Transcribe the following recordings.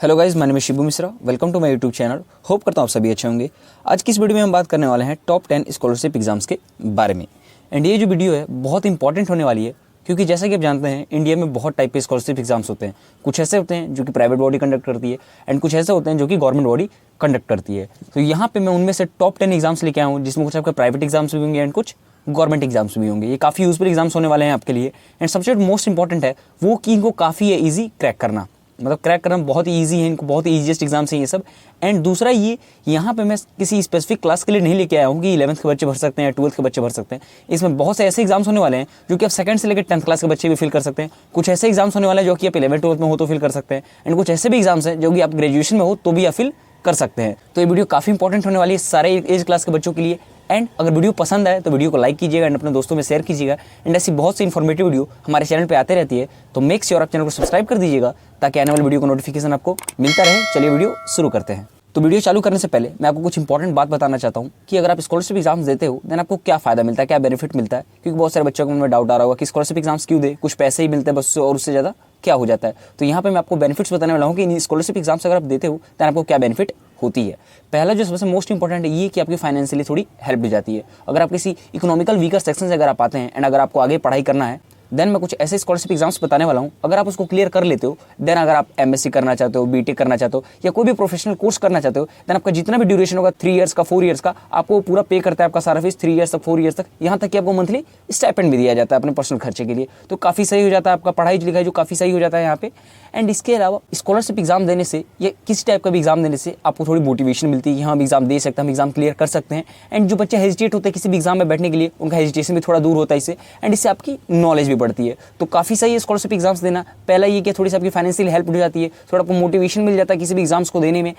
Hello guys, my name is Shibu Mishra. Welcome to my YouTube channel. Hope करता हूँ आप सभी अच्छे होंगे। आज की इस वीडियो में हम बात करने वाले हैं टॉप 10 स्कॉलरशिप एग्जाम्स के बारे में। एंड ये जो वीडियो है बहुत इंपॉर्टेंट होने वाली है, क्योंकि जैसा कि आप जानते हैं इंडिया में बहुत टाइप के स्कॉलरशिप एग्जाम्स होते हैं। कुछ ऐसे होते हैं जो कि प्राइवेट बॉडी कंडक्ट करती है एंड कुछ ऐसे होते हैं जो कि गवर्नमेंट बॉडी कंडक्ट करती है। तो यहाँ पे मैं उनमें से टॉप 10 एग्जाम्स लेके आया हूँ, जिसमें कुछ आपके प्राइवेट एग्जाम्स भी होंगे एंड कुछ गवर्नमेंट एग्जाम्स भी होंगे। ये काफ़ी यूजफुल एग्जाम्स होने वाले हैं आपके लिए। एंड सबसे मोस्ट इंपॉर्टेंट है वो कि इनको काफ़ी है ईजी क्रैक करना, मतलब क्रैक करना बहुत ही ईजी है, इनको बहुत ही ईजीएस्ट एग्जाम्स हैं ये सब। एंड दूसरा ये, यहाँ पे मैं किसी स्पेसिफिक क्लास के लिए नहीं लेके आया हूँ कि 11th के बच्चे भर सकते हैं या 12th के बच्चे भर सकते हैं। इसमें बहुत से ऐसे एग्जाम्स होने वाले हैं जो कि आप सेकंड से लेकर 10th क्लास के बच्चे भी फिल कर सकते हैं। कुछ ऐसे एग्जाम्स होने वाले हैं जो कि आप 11th 12th में हो तो फिल कर सकते हैं। एंड कुछ ऐसे भी एग्जाम्स हैं जो कि आप ग्रेजुएशन में हो तो भी आप फिल कर सकते हैं। तो ये वीडियो काफ़ी इंपॉर्टेंट होने वाली है सारे एज क्लास के बच्चों के लिए। एंड अगर वीडियो पसंद आए तो वीडियो को लाइक कीजिएगा एंड अपने दोस्तों में शेयर कीजिएगा। एंड ऐसी बहुत सी इन्फॉर्मेटिव वीडियो हमारे चैनल पे आते रहती है, तो मेक श्योर आप चैनल को सब्सक्राइब कर दीजिएगा ताकि आने वाली वीडियो का नोटिफिकेशन आपको मिलता रहे। चलिए वीडियो शुरू करते हैं। तो वीडियो चालू करने से पहले मैं आपको कुछ इंपॉर्टेंट बात बताना चाहता हूँ कि अगर आप स्कॉलरशिप एग्जाम्स देते हो देन आपको क्या फायदा मिलता है, क्या बेनिफिट मिलता है। क्योंकि बहुत सारे बच्चों को में डाउट आ रहा होगा कि स्कॉलरशिप एग्जाम्स क्यों दे, कुछ पैसे ही मिलते हैं बस और उससे ज़्यादा क्या हो जाता है। तो यहाँ पे मैं आपको बेनिफिट्स बताने वाला हूँ कि इन स्कॉलरशिप एग्जाम्स अगर आप देते हो देन आपको क्या बेनिफिट होती है। पहला जो सबसे मोस्ट इंपॉर्टेंट है ये कि आपकी फाइनेंशियली थोड़ी हेल्प हो जाती है। अगर आप किसी इकोनॉमिकल वीकर सेक्शन से अगर आप आते हैं एंड अगर आपको आगे पढ़ाई करना है देन मैं कुछ ऐसे स्कॉलरशिप एग्जाम्स बताने वाला हूँ। अगर आप उसको क्लियर कर लेते हो देन अगर आप एमएससी करना चाहते हो, बीटेक करना चाहते हो या कोई भी प्रोफेशनल कोर्स करना चाहते हो देन आपका जितना भी ड्यूरेशन होगा 3 ईयर्स का 4 ईयर्स का आपको पूरा पे करता है आपका सारा फीस 3 ईयर्स तक 4 ईयर्स तक। यहाँ तक कि आपको मंथली स्टाइपेंड भी दिया जाता है अपने पर्सनल खर्चे के लिए। तो काफ़ी सही हो जाता है आपका पढ़ाई लिखाई जो काफ़ी सही हो जाता है यहाँ पे। एंड इसके अलावा स्कॉलरशिप एग्जाम देने से या किसी टाइप का भी एग्जाम देने से आपको थोड़ी मोटिवेशन मिलती है कि हाँ हम एग्जाम दे सकते हैं, हम एग्जाम क्लियर कर सकते हैं। एंड जो बच्चे हेजिटेट होते हैं किसी भी एग्जाम में बैठने के लिए उनका हेजिटेशन भी थोड़ा दूर होता है इससे। एंड इससे आपकी नॉलेज भी बढ़ती है। तो काफ़ी सही है स्कॉलरशिप एग्जाम्स देना। पहला ये कि थोड़ी सी आपकी फाइनेंशियल हेल्प हो जाती है, थोड़ा आपको मोटिवेशन मिल जाता है किसी भी एग्जाम्स को देने में।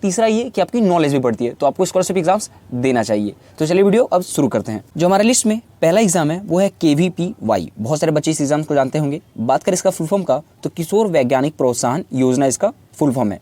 तीसरा ये कि आपकी नॉलेज भी बढ़ती है। तो आपको स्कॉलरशिप एग्जाम्स देना चाहिए। तो चलिए वीडियो अब शुरू करते हैं। जो हमारे लिस्ट में पहला एग्जाम है वो है KVPY। बहुत सारे बच्चे इस एग्जाम को जानते होंगे। बात करें इसका फुल फॉर्म का तो किशोर वैज्ञानिक प्रोत्साहन योजना इसका फुल फॉर्म है।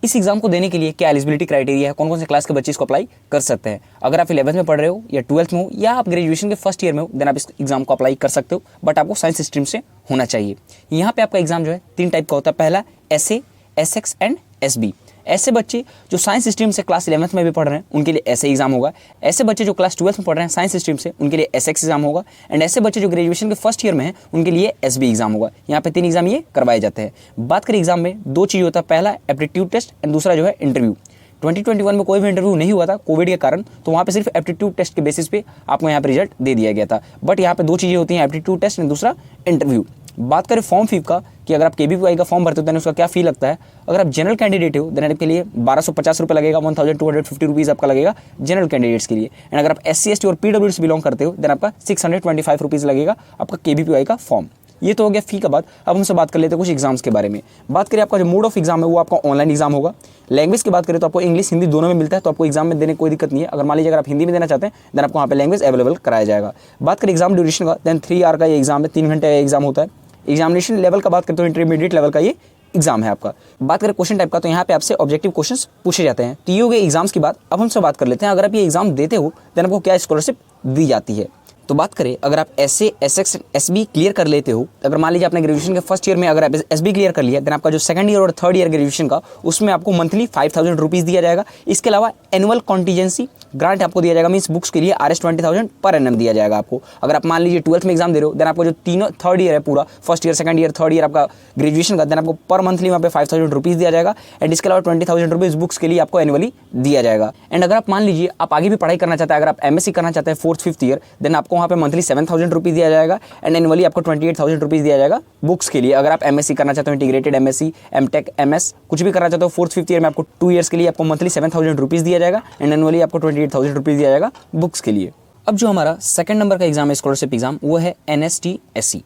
इस एग्जाम को देने के लिए क्या एलिजिबिलिटी क्राइटेरिया है, कौन कौन से क्लास के बच्चे इसको अप्लाई कर सकते हैं। अगर आप 11th में पढ़ रहे हो या 12th में हो या आप ग्रेजुएशन के फर्स्ट ईयर में हो देन आप इस एग्जाम को अप्लाई कर सकते हो, बट आपको साइंस स्ट्रीम से होना चाहिए। यहाँ पे आपका एग्जाम जो है 3 टाइप का होता है। पहला SA, SX एंड SB। ऐसे बच्चे जो साइंस स्ट्रीम से क्लास 11th में भी पढ़ रहे हैं उनके लिए ऐसे एग्जाम होगा। ऐसे बच्चे जो क्लास 12th में पढ़ रहे हैं साइंस स्ट्रीम से उनके लिए SX एग्जाम होगा। एंड ऐसे बच्चे जो ग्रेजुएशन के फर्स्ट ईयर में हैं उनके लिए SB एग्जाम होगा। यहाँ पे 3 एग्जाम ये करवाए जाते हैं। बात करें एग्जाम में 2 चीज़ होता है, पहला एप्टीट्यूड टेस्ट एंड दूसरा जो है इंटरव्यू। 2021 में कोई भी इंटरव्यू नहीं हुआ था कोविड के कारण, तो वहाँ पे सिर्फ एप्टीट्यूड टेस्ट के बेसिस पे आपको यहाँ पे रिजल्ट दे दिया गया था। बट यहाँ पे 2 चीज़ें होती हैं, एप्टीट्यूड टेस्ट एंड दूसरा इंटरव्यू। बात करें फॉर्म फी का कि अगर आप KVPY का फॉर्म भरते हो देन उसका क्या फी लगता है। अगर आप जनरल कैंडिडेट हो देन आपके लिए 1250 रुपये लगेगा, 1250 रुपीज़ आपका लगेगा जनरल कैंडिडेट्स के लिए। एंड अगर आप SC ST और PWD से बिलोंग करते हो देन आपका 625 रुपीज़ लगेगा आपका KVPY का फॉर्म। ये तो हो गया फी का बात। अब हमसे बात कर लेते हैं कुछ एग्जाम्स के बारे में। बात करें आपका जो मोड ऑफ एग्जाम है वो आपका ऑनलाइन एग्जाम होगा। लैंग्वेज की बात करें तो आपको इंग्लिश हिंदी दोनों में मिलता है, तो आपको एग्जाम में देने कोई दिक्कत नहीं है। अगर मान लीजिए अगर आप हिंदी में देना चाहते हैं देन आपको वहाँ पे लैंग्वेज अवेलेबल कराया जाएगा। बात करें एग्जाम ड्यूरेशन का देन 3 आवर का ये एग्जाम है, 3 घंटे का एग्जाम होता है। एग्जामिनेशन लेवल का बात करें तो इंटरमीडिएट लेवल का ये एग्जाम है आपका। बात करें क्वेश्चन टाइप का तो यहाँ पे आपसे ऑब्जेक्टिव क्वेश्चंस पूछे जाते हैं। तो ये हो गए एग्जाम्स की बात। अब हमसे बात कर लेते हैं अगर आप ये एग्जाम देते हो देन आपको क्या स्कॉलरशिप दी जाती है। तो बात करें अगर आप SA, SX, SB क्लियर कर लेते हो, अगर मान लीजिए आपने ग्रेजुएशन के फर्स्ट ईयर में अगर आप SB क्लियर कर लिया देन आपका जो सेकंड ईयर और थर्ड ईयर ग्रेजुएशन का उसमें आपको मंथली 5000 रुपीज़ दिया जाएगा। इसके अलावा एनुअल कॉन्टीजेंसी ग्रांट आपको दिया जाएगा, मीन्स बुक्स के लिए RS 20,000 पर एनम दिया जाएगा आपको। अगर आप मान लीजिए 12th में एग्जाम दे रहे हो देन आपको जो तीनों थर्ड ईयर है पूरा first year second year third year आपका ग्रेजुएशन का देन आपको पर मंथली वहाँ पे 5000 रुपीज़ दिया जाएगा। एंड इसके अलावा 20,000 रुपीज़ बुक्स के लिए आपको एनुअली दिया जाएगा। एंड अगर आप मान लीजिए आप आगे भी पढ़ाई करना चाहते हैं, अगर आप MSc करना चाहते हैं 4th 5th ईयर देन आपको वहाँ पे मंथली 7,000 रुपीज़ दिया जाएगा। एंड एनुअली आपको 28,000 रुपीज़ दिया जाएगा बुक्स के लिए। अगर आप MSc करना चाहते हो इंटीग्रेटेड MSc, MTech, MS कुछ भी करना चाहते हो 4th 5th ईयर में आपको 2 ईयर्स के लिए आपको मंथली 7,000 रुपीज़ दिया जाएगा। एंड एनुअली आपको 28,000 रुपीज़ दिया जाएगा बुक्स के लिए। अब जो हमारा सेकंड नंबर का एग्जाम है स्कॉलरशिप एग्जाम वो है NSTSC।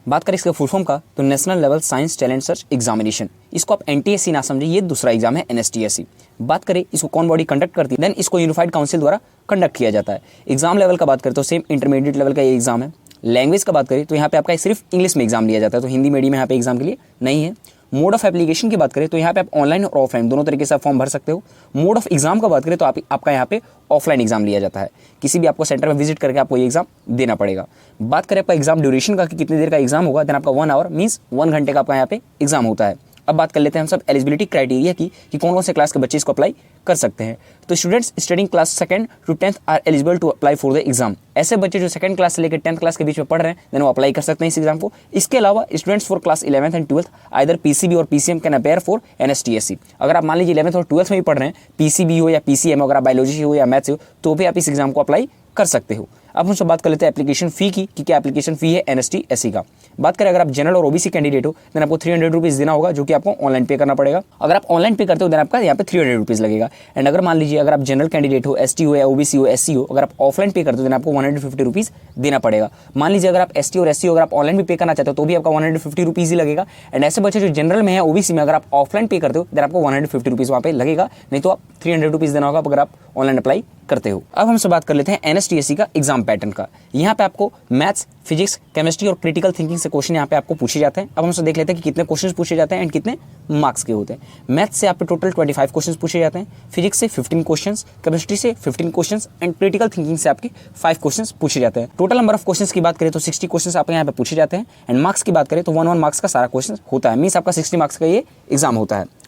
बात करें इसके फुल फॉर्म का तो national level science talent search examination. इसको आप NTSC ना समझिए, ये दूसरा एग्जाम है NSTSC। बात करें इसको कौन बॉडी कंडक्ट करती है देन इसको यूनिफाइड काउंसिल द्वारा कंडक्ट किया जाता है। एग्जाम लेवल का बात करें तो सेम इंटरमीडिएट लेवल का ये एग्जाम है। लैंग्वेज का बात करें तो यहाँ पे आपका सिर्फ इंग्लिश में एग्जाम लिया जाता है, तो हिंदी मीडियम यहाँ पे एग्जाम के लिए नहीं है। मोड ऑफ एप्लीकेशन की बात करें तो यहाँ पे आप ऑनलाइन और ऑफलाइन दोनों तरीके से आप फॉर्म भर सकते हो। मोड ऑफ एग्जाम का बात करें तो आपका यहाँ पे ऑफलाइन एग्जाम लिया जाता है, किसी भी आपको सेंटर में विजिट करके आपको ये एग्जाम देना पड़ेगा। बात करें आपका एग्जाम ड्यूरेशन का कि कितनी देर का एग्जाम होगा देन आपका 1 आवर मीन्स 1 घंटे का आपका यहाँ पे एग्जाम होता है। अब बात कर लेते हैं हम सब एलिजिबिलिटी क्राइटेरिया की कि कौन कौन से क्लास के बच्चे इसको अप्लाई कर सकते हैं। तो students studying class second to 10th are eligible to apply for the exam. ऐसे बच्चे जो सेकंड क्लास से लेकर 10th क्लास के बीच में पढ़ रहे हैं देन वो अप्लाई कर सकते हैं इस एग्जाम को। इसके अलावा students for class 11th and 12th either PCB और पीसीएम कैन अपेयर फॉर एनएसटीएससी। अगर आप मान लीजिए 11th और 12th में भी पढ़ रहे हैं, पीसीबी हो या पीसीएम, अगर आप बायोलॉजी हो या मैथ्स हो, तो भी आप इस एग्जाम को अप्लाई कर सकते हो। अब हम सब बात कर लेते हैं एप्लीकेशन फ़ी की कि क्या एप्लीकेशन फ़ी है एनएसटीएससी का। बात करें अगर आप जनरल और ओबीसी कैंडिडेट हो देन आपको 300 रुपीज़ देना होगा, जो कि आपको ऑनलाइन पे करना पड़ेगा। अगर आप ऑनलाइन पे करते हो देन आपका यहाँ पे 300 रुपीज़ लगेगा। एंड अगर मान लीजिए अगर आप जनरल कैंडिडेट हो, एसटी हो या ओबीसी हो, एससी हो, अगर आप ऑफलाइन पे करते हो देन आपको 150 रुपीज़ देना पड़ेगा। मान लीजिए अगर आप एसटी और एससी हो, अगर आप ऑनलाइन भी पे करना चाहते हो तो भी आपका 150 रुपीज़ ही लगेगा। एंड ऐसे बच्चे जो जनरल में है, ओबीसी में, अगर आप ऑफलाइन पे करते हो देन आपको 150 रुपीज़ वहाँ पे लगेगा, नहीं तो आप 300 रुपीज़ देना होगा अगर आप ऑनलाइन अप्लाई करते हो। अब हमसे बात कर लेते हैं एनएसटीएससी का एग्जाम पैटर्न का। यहाँ पे आपको मैथ्स, फिजिक्स, केमिस्ट्री और क्रिटिकल थिंकिंग से क्वेश्चन यहाँ पे आपको पूछे जाते हैं। अब हमसे देख लेते हैं कि कितने क्वेश्चन पूछे जाते हैं एंड कितने मार्क्स के होते हैं। मैथ्स से आपके टोटल 25 क्वेश्चन पूछे जाते हैं, फिजिक्स से 15 क्वेश्चन, केमिस्ट्री से 15 क्वेश्चन एंड क्रिटिकल थिंकिंग से आपके 5 क्वेश्चन पूछे जाते हैं। टोटल नंबर ऑफ क्वेश्चन की बात करें तो 60 क्वेश्चन आपके यहाँ पे पूछे जाते हैं। एंड मार्क्स की बात करें तो 1 मार्क्स का सारा क्वेश्चन होता है, मीन्स आपका 60 मार्क्स का ये एग्जाम होता है।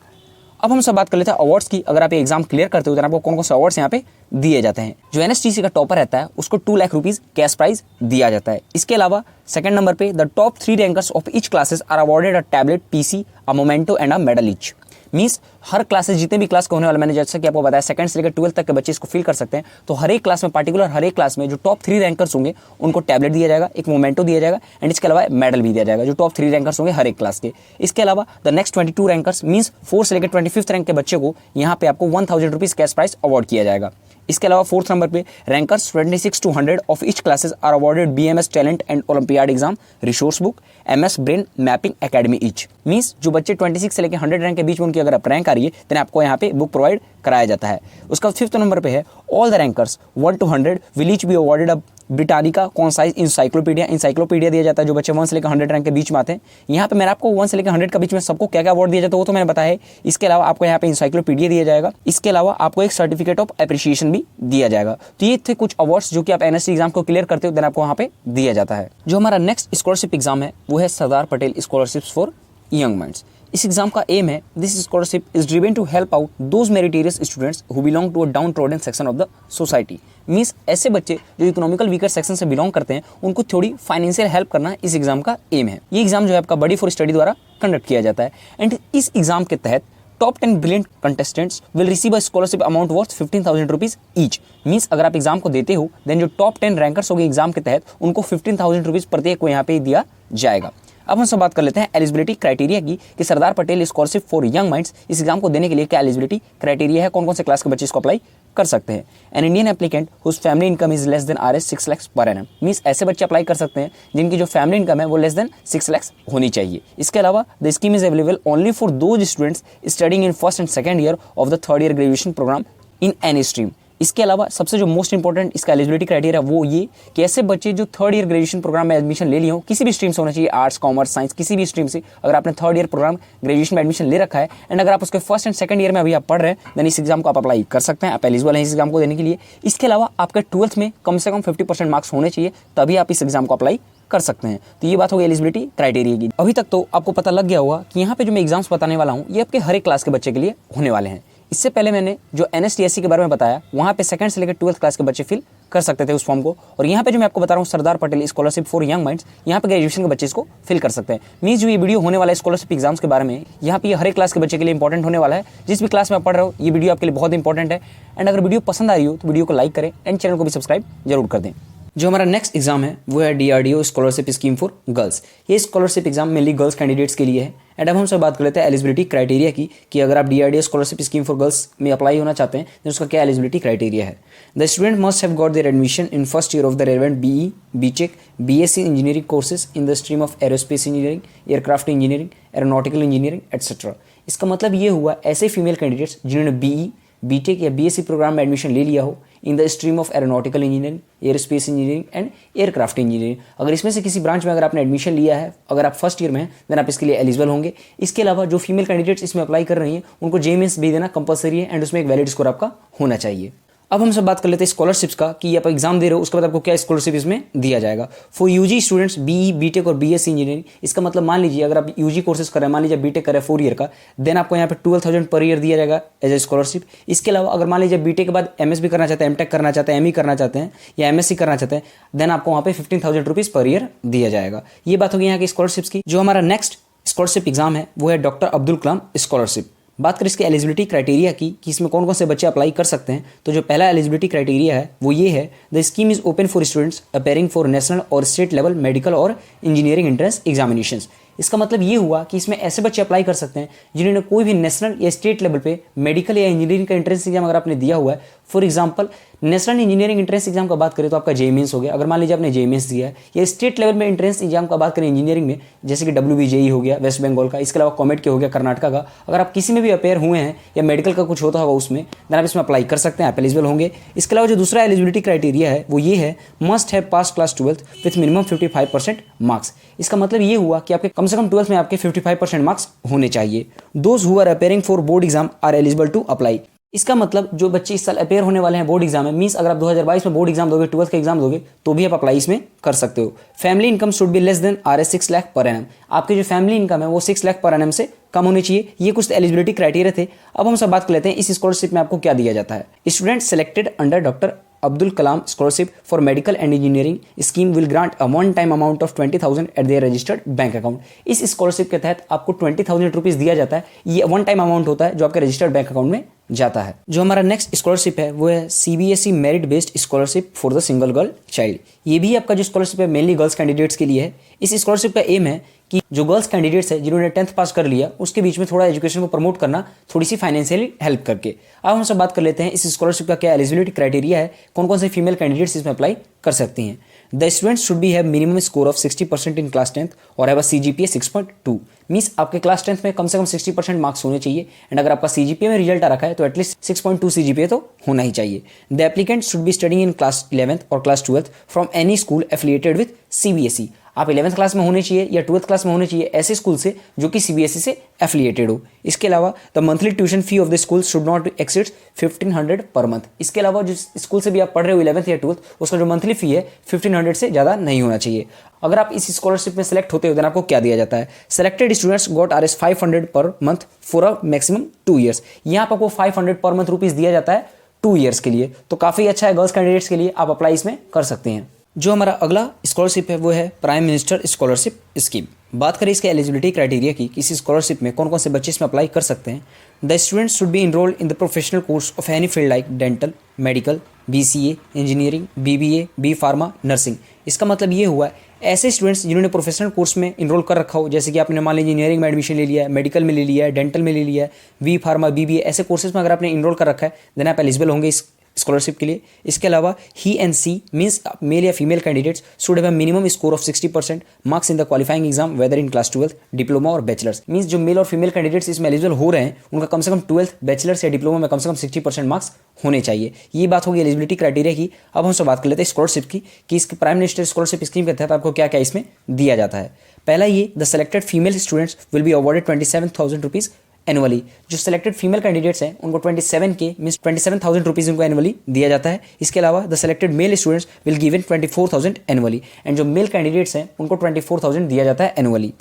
अब हम सब बात कर लेते हैं अवार्ड्स की। अगर आप ये एग्जाम क्लियर करते हो तो आपको कौन कौन से अवार्ड्स यहाँ पे दिए जाते हैं। जो एनएसटीसी का टॉपर रहता है उसको 2 लाख रुपीज़ कैश प्राइज दिया जाता है। इसके अलावा सेकंड नंबर पे the top 3 rankers of each classes are awarded a tablet, PC, a memento and a medal each. Means हर क्लासेस जितने भी क्लास के होने वाले, मैंने जैसा कि आपको बताया सेकंड से लेकर 12th तक के बच्चे इसको फिल कर सकते हैं। तो हर एक क्लास में, पार्टिकुलर हर एक क्लास में जो टॉप 3 रैंकर्स होंगे उनको टैबलेट दिया जाएगा, एक मोमेंटो दिया जाएगा एंड इसके अलावा मेडल भी दिया जाएगा, जो टॉप 3 रैंकर्स होंगे हर एक क्लास के। इसके अलावा द नेक्स्ट 22 रैंकर्स मीन्स 4 से लेकर 25th रैंक के बच्चे को यहाँ पे आपको 1000 रुपीज़ कैश प्राइज अवार्ड किया जाएगा। इसके अलावा 4th नंबर पे rankers 26 to 100 of each classes are awarded BMS talent and olympiad exam, resource book, MS brain mapping academy each. Means जो बच्चे 26 से लेकर 100 रैंक के बीच में उनकी अगर रैंक आ रही है तो आपको यहाँ पे बुक प्रोवाइड कराया जाता है। उसका 5th नंबर पे है all the rankers 1 to 100 will each be awarded a Britannica concise encyclopedia दिया जाता है, जो बच्चे 1 से लेकर 100 रैंक के बीच में आते हैं। यहाँ पे मैंने आपको 1 से लेकर 100 के बीच में सबको क्या क्या अवार्ड दिया जाता है वो तो मैंने बताया है। इसके अलावा आपको यहाँ पे इंसाइक्लोपीडिया दिया जाएगा। इसके अलावा आपको एक सर्टिफिकेट ऑफ अप्रिशिएशन भी दिया जाएगा। तो ये थे कुछ अवार्ड्स जो कि आप एनएससी एग्जाम को क्लियर करते हो देन आपको वहाँ पे दिया जाता है। जो हमारा नेक्स्ट स्कॉलरशिप एग्जाम है वो है Sardar Patel scholarships for young minds. इस एग्जाम का एम है this scholarship is driven to help out those meritorious students who belong to a down trodden section of the society. Means ऐसे बच्चे जो इकोनॉमिकल वीकर सेक्शन से बिलोंग करते हैं उनको थोड़ी फाइनेंशियल हेल्प करना इस एग्जाम का एम है। ये एग्जाम जो है आपका बडी फॉर स्टडी द्वारा कंडक्ट किया जाता है एंड इस एग्जाम के तहत top 10 brilliant contestants will receive a scholarship amount worth 15,000 rupees each. Means अगर आप एग्जाम को देते हो देन जो टॉप 10 रैंकर्स होंगे एग्जाम के तहत उनको 15,000 रुपीज़ प्रत्येक को यहाँ पे दिया जाएगा। अब हम सब बात कर लेते हैं एलिजिबिलिटी क्राइटेरिया की कि Sardar Patel scholarship for young minds इस एग्जाम को देने के लिए क्या एलिजिबिलिटी क्राइटेरिया है, कौन कौन से क्लास के बच्चे इसको अप्लाई कर सकते हैं। An Indian applicant whose family income is less than Rs 6 lakh per annum. Means ऐसे बच्चे अप्लाई कर सकते हैं जिनकी जो फैमिली इनकम है वो लेस देन 6 लाख होनी चाहिए। इसके अलावा the scheme is available only for those students studying in first and second year of the third year graduation programme in any stream. इसके अलावा सबसे जो मोस्ट इंपॉर्टेंट इसका एलिजिबिलिटी क्राइटेरिया वो ये कि ऐसे बच्चे जो थर्ड ईयर ग्रेजुएशन प्रोग्राम में एडमिशन ले लिए हो, किसी भी स्ट्रीम से होना चाहिए, आर्ट्स, कॉमर्स, साइंस, किसी भी स्ट्रीम से अगर आपने थर्ड ईयर प्रोग्राम ग्रेजुएशन में एडमिशन ले रखा है एंड अगर आप उसके फर्स्ट एंड सेकंड ईयर में अभी आप पढ़ रहे हैं देन इस एग्जाम को आप अप्लाई कर सकते हैं, आप एलिजिबल हैं इस एग्जाम को देने के लिए। इसके अलावा आपके 12th में कम से कम 50% मार्क्स होने चाहिए, तभी आप इस एग्जाम को अप्लाई कर सकते हैं। तो ये बात हो गई एलिजिबिलिटी क्राइटेरिया की। अभी तक तो आपको पता लग गया होगा कि यहाँ पे जो मैं एग्जाम्स बताने वाला हूँ ये आपके हर एक क्लास के बच्चे के लिए होने वाले हैं। इससे पहले मैंने जो एनएसटीएससी के बारे में बताया वहाँ पे सेकंड से लेकर 12th क्लास के बच्चे फिल कर सकते थे उस फॉर्म को, और यहाँ पे जो मैं आपको बता रहा हूँ Sardar Patel scholarship for young minds, यहाँ पे ग्रेजुएशन के बच्चे इसको फिल कर सकते हैं। मीन्स जो ये वीडियो होने वाला है स्कॉलरशिप एग्जाम्स के बारे में, यहाँ पे ये हर एक क्लास के बच्चे के लिए इंपॉर्टेंट होने वाला है। जिस भी क्लास में आप पढ़ रहे हो ये वीडियो आपके लिए बहुत इंपॉर्टेंट है। एंड अगर वीडियो पसंद आ रही हो तो वीडियो को लाइक करें एंड चैनल को भी सब्सक्राइब जरूर कर दें। जो हमारा नेक्स्ट एग्जाम है वो है DRDO scholarship scheme for girls. ये scholarship exam mainly girls candidates के लिए है। एंड अब हम सब बात कर लेते हैं एलिजिबिलिटी क्राइटेरिया की कि अगर आप DRDO scholarship scheme for girls में अप्लाई होना चाहते हैं तो उसका क्या एलिजिबिलिटी क्राइटेरिया है। The student must have got there admission in first year of the relevant BE, BTech, BSc engineering courses in the stream of aerospace engineering, aircraft engineering, aeronautical engineering etcetera. इसका मतलब ये हुआ ऐसे female candidates जिन्होंने BE, BTech या BSc programme में admission ले लिया हो in the stream of aeronautical engineering, aerospace engineering and aircraft engineering. अगर इसमें से किसी ब्रांच में अगर आपने एडमिशन लिया है, अगर आप फर्स्ट ईयर में हैं देन आप इसके लिए एलिजिबल होंगे। इसके अलावा जो फीमेल कैंडिडेट्स इसमें अप्लाई कर रही हैं उनको JEE मेंस भी देना कंपलसरी है एंड उसमें एक वैलिड स्कोर आपका होना चाहिए। अब हम सब बात कर लेते हैं स्कॉलरशिप्स का कि आप एग्जाम दे रहे हो उसके बाद आपको क्या स्कॉलरशिप इसमें दिया जाएगा। For UG students BE, BTech और बीएससी इंजीनियरिंग, इसका मतलब मान लीजिए अगर आप यूजी कोर्सेज कर रहे हैं, मान लीजिए बीटेक कर रहे हैं 4 ईयर का, देन आपको यहाँ पे 12,000 पर ईयर दिया जाएगा एज ए स्कॉलरशिप। इसके अलावा अगर मान लीजिए बीटेक के बाद एमएसबी करना चाहते हैं, एमटेक करना चाहते हैं, एमई करना चाहते हैं या एमएससी करना चाहते हैं, देन आपको वहाँ पे 15,000 रुपीज़ पर ईयर दिया जाएगा। ये बात होगी यहाँ की स्कॉलरशिप्स की। जो हमारा नेक्स्ट स्कॉलरशिप एग्जाम है वो है डॉक्टर अब्दुल कलाम स्कॉलरशिप। बात करें इसके एलिजिबिलिटी क्राइटेरिया की कि इसमें कौन कौन से बच्चे अप्लाई कर सकते हैं, तो जो पहला एलिजिबिलिटी क्राइटेरिया है वो ये है, the scheme is open for students appearing for national और स्टेट लेवल मेडिकल और इंजीनियरिंग एंट्रेंस एग्जामिनेशंस। इसका मतलब ये हुआ कि इसमें ऐसे बच्चे अप्लाई कर सकते हैं जिन्होंने कोई भी नेशनल या स्टेट लेवल पे मेडिकल या इंजीनियरिंग का एंट्रेंस एग्जाम अगर आपने दिया हुआ है। For example national engineering entrance exam का बात करें तो आपका जेई मेंस हो गया, अगर मान लीजिए आपने जेई मेंस दिया है, या स्टेट लेवल में एंट्रेंस एग्जाम का बात करें इंजीनियरिंग में जैसे कि WBJE हो गया वेस्ट बंगाल का, इसके अलावा कॉमेट के हो गया कर्नाटका का, अगर आप किसी में भी अपेयर हुए हैं या मेडिकल का कुछ होता होगा उसमें, देन आप इसमें अप्लाई कर सकते हैं, आप एलिजिबल होंगे। इसके अलावा जो दूसरा एलिजिबिलिटी क्राइटेरिया है वो ये है, must have pass class 12 with minimum 55% marks. इसका मतलब ये हुआ कि आपके कम से कम 12th में आपके 55% मार्क्स होने चाहिए। Those who are appearing for board exam are eligible to apply. इसका मतलब जो बच्चे इस साल अपेयर होने वाले हैं बोर्ड एग्जाम में, मींस अगर आप 2022 में बोर्ड एग्जाम दोगे, 12th का एग्जाम दोगे तो भी आप अप्लाई इसमें कर सकते हो। Family income should be less than Rs 6 lakh per annum. आपकी जो फैमिली इनकम है वो 6 लाख पर एनम से कम होनी चाहिए। ये कुछ एलिजिबिलिटी क्राइटेरिया थे। अब हम सब बात कर लेते हैं इस स्कॉलरशिप में आपको क्या दिया जाता है। Student selected under doctor Abdul Kalam Scholarship for Medical and Engineering scheme will grant a one-time amount of 20,000 at their registered bank account। इस स्कॉलरशिप के तहत आपको 20,000 रुपीज़ दिया जाता है। ये वन टाइम अमाउंट होता है जो आपके रजिस्टर्ड बैंक अकाउंट में जाता है। जो हमारा नेक्स्ट स्कॉलरशिप है वो है CBSE merit based scholarship for the single girl child. ये भी आपका जो स्कॉलरशिप है मेनली गर्ल्स कैंडिडेट्स के लिए है। इस स्कॉलरशिप का एम है कि जो गर्ल्स कैंडिडेट्स है जिन्होंने 10th पास कर लिया उसके बीच में थोड़ा एजुकेशन को प्रमोट करना, थोड़ी सी फाइनेंशियली हेल्प करके। अब हम सब बात कर लेते हैं इस स्कॉलरशिप का क्या एलिजिबिलिटी क्राइटेरिया है, कौन कौन से फीमेल कैंडिडेट्स इसमें अप्लाई कर सकती हैं। The students should be have minimum score of 60% in class 10th और हैव अ CGPA 6.2। मींस आपके क्लास 10th में कम से कम 60% मार्क्स होने चाहिए, एंड अगर आपका CGPA में रिजल्ट आ रखा है तो एटलीस्ट 6.2 CGPA तो होना ही चाहिए। The applicant should be studying in class 11th और class 12th from any school affiliated with CBSE। आप 11th क्लास में होने चाहिए या 12th क्लास में होने चाहिए ऐसे स्कूल से जो कि CBSE से एफिलिएटेड हो। इसके अलावा the monthly tuition fee of the school should not exceed 1,500 per month. इसके अलावा जिस स्कूल से भी आप पढ़ रहे हो 11th या 12th उसका जो मंथली फी है 1,500 से ज़्यादा नहीं होना चाहिए। अगर आप इस स्कॉलरशिप में सेलेक्ट होते हो देन आपको क्या दिया जाता है। Selected students got Rs 500 per month for a maximum 2 years. यहाँ पर आपको 500 पर मंथ रुपीज़ दिया जाता है 2 ईयर्स के लिए, तो काफ़ी अच्छा है गर्ल्स कैंडिडेट्स के लिए, आप अप्लाई इसमें कर सकते हैं। जो हमारा अगला स्कॉलरशिप है वो है प्राइम मिनिस्टर स्कॉलरशिप स्कीम। बात करें इसके एलिजिबिलिटी क्राइटेरिया की, किसी स्कॉलरशिप में कौन कौन से बच्चे इसमें अप्लाई कर सकते हैं। The students should be enrolled in the professional course of any field like dental, medical, BCA, engineering, BBA, B pharma, nursing. इसका मतलब ये हुआ ऐसे स्टूडेंट्स जिन्होंने प्रोफेशनल कोर्स में इनरोल कर रखा हो, जैसे कि आपने मान लीजिए इंजीनियरिंग में एडमिशन ले लिया है, मेडिकल में ले लिया है, डेंटल में ले लिया है, B फार्मा, BBA, ऐसे कोर्सेज में अगर आपने इनरोल कर रखा है देन आप एलिजिबल होंगे इस स्कॉलरशिप के लिए। इसके अलावा he and she means male या female candidates should have minimum score of 60% marks in the qualifying exam whether in class 12th, diploma और बैचलर्स। मीन्स जो मेल और फीमेल कैंडिडेट्स इसमें एलिजिबल हो रहे हैं उनका कम से कम 12th, बैचलर्स या डिप्लोमा में कम से कम 60% मार्क्स होने चाहिए। ये बात होगी एलिजिबिलिटी क्राइटेरिया की। अब हम सब बात कर लेते हैं स्कॉलरशिप की कि इसके प्राइम मिनिस्टर स्कॉलरशिप स्कीम के तहत आपको क्या क्या इसमें दिया जाता है। पहला ये, the selected female students will be awarded 27,000 rupees annually. जो सेलेक्टेड फीमेल कैंडिडेट्स हैं उनको 27,000 रुपीज़ उनको एनुअली दिया जाता है। इसके अलावा the selected male students will given 24,000 annually, and जो मेल कैंडिडेट्स हैं उनको 24,000 दिया जाता है एनुअली।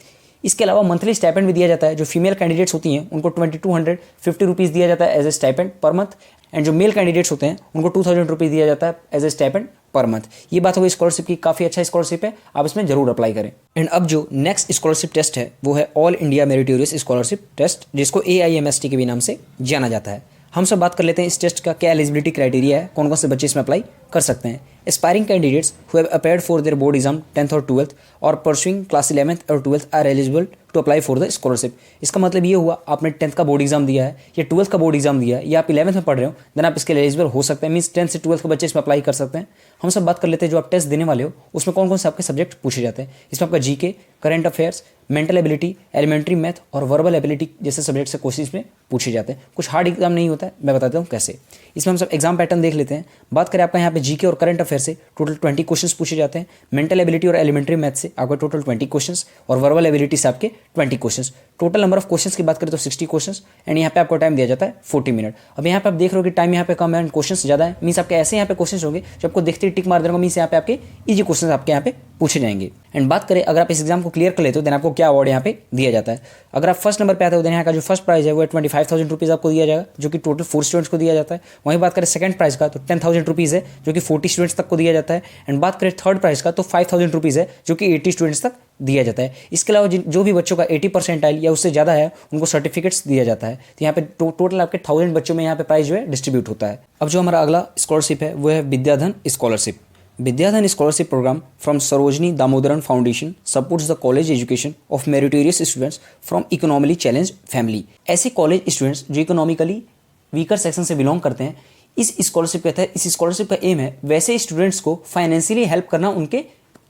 इसके अलावा मंथली स्टाइपेंड भी दिया जाता है। जो फीमेल कैंडिडेट्स होती हैं उनको 2,250 रुपीज़ दिया जाता है as a stipend per month, and जो मेल कैंडिडेट्स होते हैं उनको 2,000 रुपीज़ दिया जाता है as a stipend per month. ये बात होगी स्कॉलरशिप की, काफ़ी अच्छा स्कॉलरशिप है, आप इसमें जरूर अप्लाई करें। एंड अब जो नेक्स्ट स्कॉलरशिप टेस्ट है वो है all India meritorious scholarship test, जिसको AIMST के भी नाम से जाना जाता है। हम सब बात कर लेते हैं इस टेस्ट का क्या एलिजिबिलिटी क्राइटेरिया है, कौन कौन से बच्चे इसमें अप्लाई कर सकते हैं। Aspiring candidates who have appeared for their board exam 10th और 12th और परसुइंग क्लास 11th और 12th are eligible to apply for the scholarship. इसका मतलब ये हुआ आपने 10th का बोर्ड एग्जाम दिया है या 12th का बोर्ड एग्जाम दिया है या आप 11th में पढ़ रहे हो देन आप इसके लिए एलिजिबल हो सकते हैं। मीन्स 10th से 12th के बच्चे इसमें अप्लाई कर सकते हैं। हम सब बात कर लेते हैं जो आप टेस्ट देने वाले हो उसमें कौन कौन से आपके सब्जेक्ट पूछे जाते हैं। इसमें आपका GK, current affairs, mental ability, elementary math और वर्बल एबिलिटी जैसे सब्जेक्ट से क्वेश्चन में पूछे जाते हैं। कुछ हार्ड एग्जाम नहीं होता है, मैं बताता हूँ कैसे। इसमें हम सब एग्जाम पैटर्न देख लेते हैं। बात करें आपका यहाँ पे जीके और करंट अफेयर से टोटल 20 क्वेश्चंस पूछे जाते हैं। मेंटल एबिलिटी और एलिमेंट्री मैथ से आपका टोटल 20 क्वेश्चंस और वर्बल एबिलिटी से आपके 20 questions. Total number of questions की बात करें तो 60 क्वेश्चंस एंड यहाँ पे आपको टाइम दिया जाता है 40 मिनट। अब यहाँ पे आप देख रहे हो कि टाइम यहाँ पे कम है एंड क्वेश्चंस ज़्यादा है, मीन्स आपके ऐसे यहाँ पे क्वेश्चंस होंगे जो आपको देखते ही टिक मार देगा, मीन्स यहाँ पे आपके ईजी क्वेश्चंस आपके यहाँ पे पूछे जाएंगे। एंड बात करें अगर आप इस एग्जाम को क्लियर कर लेते हो देन आपको क्या अवार्ड यहाँ पे दिया जाता है। अगर आप फर्स्ट नंबर पे आते हो देन यहाँ का जो फर्स्ट प्राइज है वो 25,000 रुपीज़ आपको दिया जाएगा, जो कि टोटल 4 स्टूडेंट्स को दिया जाता है। वहीं बात करें सेकंड प्राइज का तो 10,000 रुपीज़ है, जो कि 40 स्टूडेंट्स तक को दिया जाता है। एंड बात करें थर्ड प्राइज का तो 5,000 रुपीज़ है, जो कि 80 स्टूडेंट्स तक दिया जाता है। इसके अलावा जो भी बच्चों का 80% या उससे ज़्यादा है उनको सर्टिफिकेट्स दिया जाता है। तो यहाँ पे टोटल आपके 1000 बच्चों में यहाँ पे प्राइज जो है डिस्ट्रीब्यूट होता है। अब जो हमारा अगला स्कॉलरशिप है वो है Vidyadhan scholarship. Vidyadhan scholarship program from Sarojini Damodaran foundation supports the college education of meritorious students from economically challenge family. ऐसे कॉलेज स्टूडेंट्स जो इकोनॉमिकली वीकर सेक्शन से बिलोंग करते हैं, इस स्कॉलरशिप के तहत, इस स्कॉलरशिप का एम है वैसे स्टूडेंट्स को फाइनेंशियली हेल्प करना उनके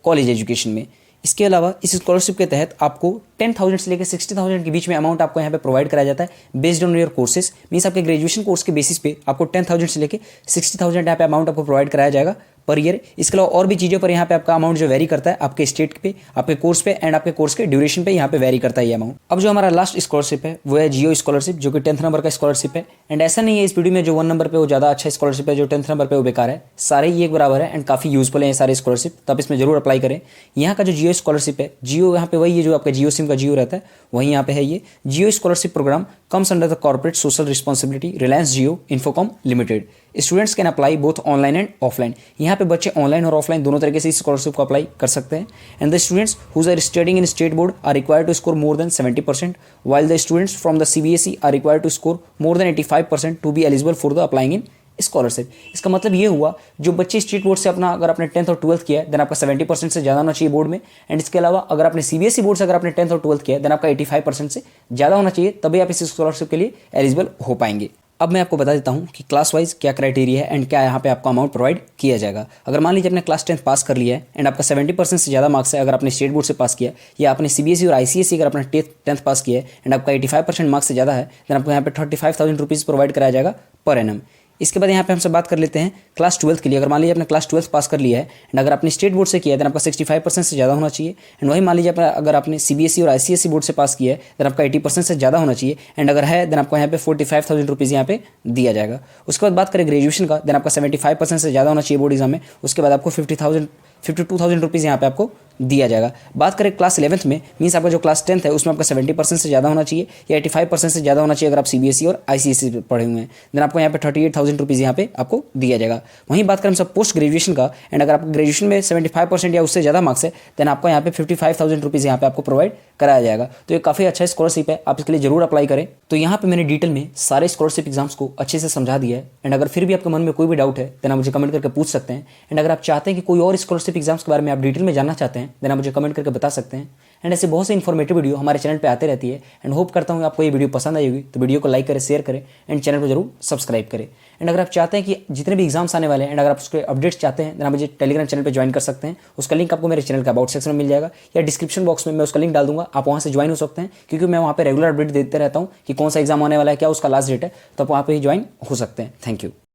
कॉलेज एजुकेशन में। इसके अलावा इस स्कॉलरशिप के तहत आपको 10,000 से लेकर 60,000 के बीच में अमाउंट आपको यहाँ पे प्रोवाइड कराया जाता है based on your courses. Means आपके ग्रेजुएशन कोर्स के बेसिस पे आपको 10,000 से लेकर 60,000 यहाँ पे अमाउंट आपको प्रोवाइड कराया जाएगा पर ईयर। इसके अलावा और भी चीज़ों पर यहाँ पे आपका अमाउंट जो वेरी करता है आपके स्टेट पे, आपके कोर्स पे एंड आपके कोर्स के ड्यूरेशन पे यहाँ पे वेरी करता है ये अमाउंट। अब जो हमारा लास्ट स्कॉलरशिप है वो है जियो स्कॉलरशिप, जो कि 10th नंबर का स्कॉलरशिप है। एंड ऐसा नहीं है इस वीडियो में जो 1 नंबर पे वो ज़्यादा अच्छा स्कॉलरशिप है, जो 10th नंबर पे वो बेकार है। सारे ही एक बराबर है एंड काफ़ी यूजफुल है ये सारे स्कॉलरशिप, तब इसमें जरूर अप्लाई करें। यहाँ का जो जियो स्कॉलरशिप है, जियो यहाँ पे वही है जो आपका जियो सिम का जियो रहता है, वहीं यहाँ पे है ये Jio scholarship program comes under the corporate social responsibility Reliance Jio infocom limited. Students can apply both online and offline. यहाँ पे बच्चे ऑनलाइन और ऑफलाइन दोनों तरीके से इस स्कॉलरशिप को अप्लाई कर सकते हैं। And the students whose are studying in state board are required to score more than 70%, while the students from the CBSE are required to score more than 85% to be eligible for the applying in scholarship. इसका मतलब ये हुआ जो बच्चे state board से अपना अगर आपने 10th और 12th किया है देन आपका 70% से ज़्यादा होना चाहिए बोर्ड में। एंड इसके अलावा अगर आपने CBSE बोर्ड से अगर आपने 10th और 12th किया है देन आपका 85% से ज़्यादा होना चाहिए, तभी आप इस स्कॉलरशिप के लिए एलिजिबल हो पाएंगे। अब मैं आपको बता देता हूँ कि क्लास वाइज क्या क्राइटेरिया है एंड क्या यहाँ पे आपको अमाउंट प्रोवाइड किया जाएगा। अगर मान लीजिए आपने क्लास 10th पास कर लिया है एंड आपका 70% से ज़्यादा मार्क्स है, अगर आपने स्टेट बोर्ड से पास किया या आपने CBSE और ICSE अगर आपने 10th पास किया है एंड आपका 85% मार्क्स से ज़्यादा है देन आपको यहाँ पे 35,000 रुपीज़ प्रोवाइड कराया जाएगा पर एनम। इसके बाद यहाँ पे हमसे बात कर लेते हैं क्लास 12th के लिए। अगर मान लीजिए आपने क्लास 12th पास कर लिया है एंड अगर आपने स्टेट बोर्ड से किया है देन आपका 65% से ज़्यादा होना चाहिए। एंड वही मान लीजिए अगर आपने CBSE और ICSE बोर्ड से पास किया है देन आपका 80% से ज़्यादा होना चाहिए। एंड अगर है देन आपको यहाँ पे 45,000 रुपीज़ यहाँ पे दिया जाएगा। उसके बाद बात करें ग्रेजुएशन का देन आपका 75% से ज़्यादा होना चाहिए बोर्ड एग्जाम में। उसके बाद आपको 52,000 रुपीज़ यहाँ पे आपको दिया जाएगा। बात करें क्लास 11th में, मीन्स आपका जो क्लास 10th है उसमें आपका 70% से ज़्यादा होना चाहिए या 85% से ज़्यादा होना चाहिए अगर आप CBSE और ICSE पढ़े हुए हैं देन आपको यहाँ पे 38,000 रुपीज़ यहाँ पे आपको दिया जाएगा। वहीं बात करें हम सब पोस्ट ग्रेजुएशन का एंड अगर आप ग्रेजुएशन में 75% या उससे ज़्यादा मार्क्स है देन आपको यहाँ पे 55,000 रुपीज़ यहाँ पे आपको प्रोवाइड कराया जाएगा। तो ये काफ़ी अच्छा स्कॉलरशिप है, आप इसके लिए जरूर अप्लाई करें। तो यहाँ पे मैंने डिटेल में सारे स्कॉलरशिप एग्जाम्स को अच्छे से समझा दिया है। एंड अगर फिर भी आपके मन में कोई भी डाउट है देन आप मुझे कमेंट करके पूछ सकते हैं। एंड अगर आप चाहते हैं कि कोई और स्कॉलरशिप एग्जाम्स के बारे में आप डिटेल में जानना चाहते हैं देन आप मुझे कमेंट करके बता सकते हैं। एंड ऐसे बहुत से इन्फॉर्मेटिव वीडियो हमारे चैनल पे आते रहती है। एंड होप करता हूँ आपको ये वीडियो पसंद आई होगी, तो वीडियो को लाइक करें, शेयर करें एंड चैनल को जरूर सब्सक्राइब करें। एंड अगर आप चाहते हैं कि जितने भी एग्जाम्स आने वाले हैं एंड अगर आप उसके अपडेट्स चाहते हैं देन आप मुझे टेलीग्राम चैनल पे ज्वाइन कर सकते हैं। उसका लिंक आपको मेरे चैनल का अबाउट सेक्शन में मिल जाएगा या डिस्क्रिप्शन बॉक्स में मैं उसका लिंक डाल दूंगा, आप वहाँ से ज्वाइन हो सकते हैं। क्योंकि मैं वहाँ पे रेगुलर अपडेट देते रहता हूँ कि कौन सा एग्जाम आने वाला है, क्या उसका लास्ट डेट है, तो आप वहाँ पे ही ज्वाइन हो सकते हैं। Thank you.